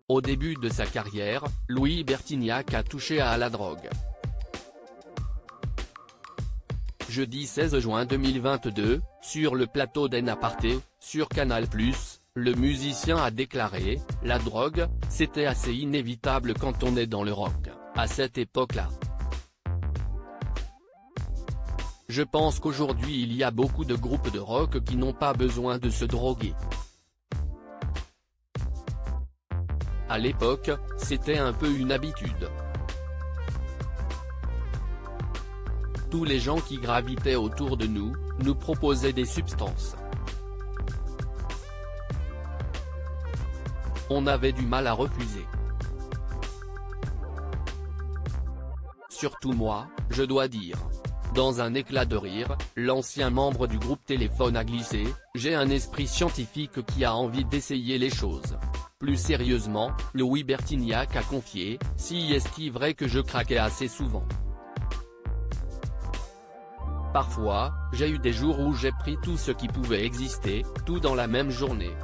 Au début de sa carrière, Louis Bertignac a touché à la drogue. Jeudi 16 juin 2022, sur le plateau d'En Aparté, sur Canal+, le musicien a déclaré « La drogue, c'était assez inévitable quand on est dans le rock, à cette époque-là. Je pense qu'aujourd'hui il y a beaucoup de groupes de rock qui n'ont pas besoin de se droguer. À l'époque, c'était un peu une habitude. Tous les gens qui gravitaient autour de nous, nous proposaient des substances. On avait du mal à refuser. Surtout moi, je dois dire. Dans un éclat de rire, l'ancien membre du groupe Téléphone a glissé « J'ai un esprit scientifique qui a envie d'essayer les choses ». Plus sérieusement, Louis Bertignac a confié « Si est-il vrai que je craquais assez souvent. Parfois, j'ai eu des jours où j'ai pris tout ce qui pouvait exister, tout dans la même journée.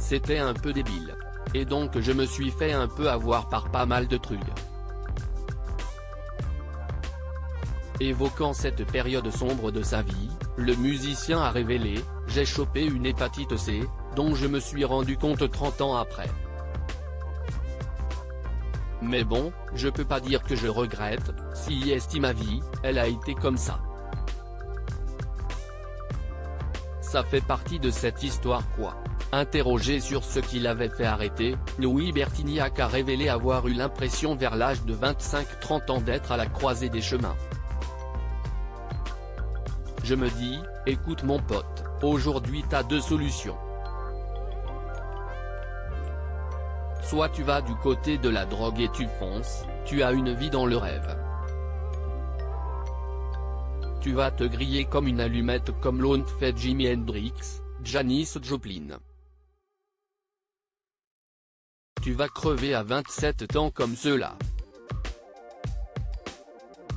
C'était un peu débile. Et donc je me suis fait un peu avoir par pas mal de trucs. » Évoquant cette période sombre de sa vie, le musicien a révélé « J'ai chopé une hépatite C, dont je me suis rendu compte 30 ans après. Mais bon, je peux pas dire que je regrette, si est ma vie, elle a été comme ça. Ça fait partie de cette histoire quoi. » Interrogé sur ce qui l'avait fait arrêter, Louis Bertignac a révélé avoir eu l'impression vers l'âge de 25-30 ans d'être à la croisée des chemins. Je me dis, écoute mon pote, aujourd'hui t'as deux solutions. Soit tu vas du côté de la drogue et tu fonces, tu as une vie dans le rêve. Tu vas te griller comme une allumette comme l'ont fait Jimi Hendrix, Janis Joplin. Tu vas crever à 27 ans comme ceux-là.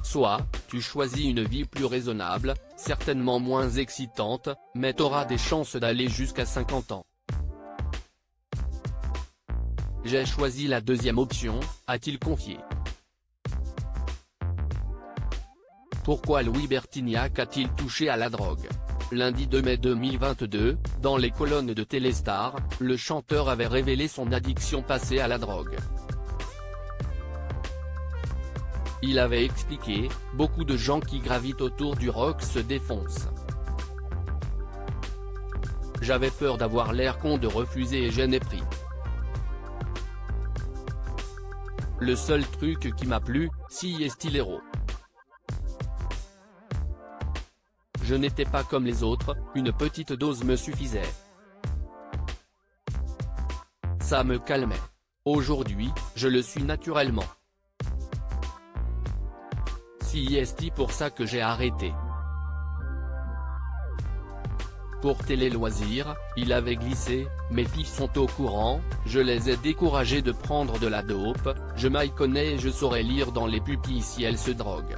Soit, tu choisis une vie plus raisonnable, certainement moins excitante, mais t'auras des chances d'aller jusqu'à 50 ans. J'ai choisi la deuxième option, a-t-il confié. Pourquoi Louis Bertignac a-t-il touché à la drogue? Lundi 2 mai 2022, dans les colonnes de Téléstar, le chanteur avait révélé son addiction passée à la drogue. Il avait expliqué « Beaucoup de gens qui gravitent autour du rock se défoncent. J'avais peur d'avoir l'air con de refuser et j'en ai pris. Le seul truc qui m'a plu, si est héros. Je n'étais pas comme les autres, une petite dose me suffisait. Ça me calmait. Aujourd'hui, je le suis naturellement. Si est pour ça que j'ai arrêté. » Pour Télé Loisirs, il avait glissé « Mes filles sont au courant, je les ai découragées de prendre de la dope, je m'y connais et je saurais lire dans les pupilles si elles se droguent.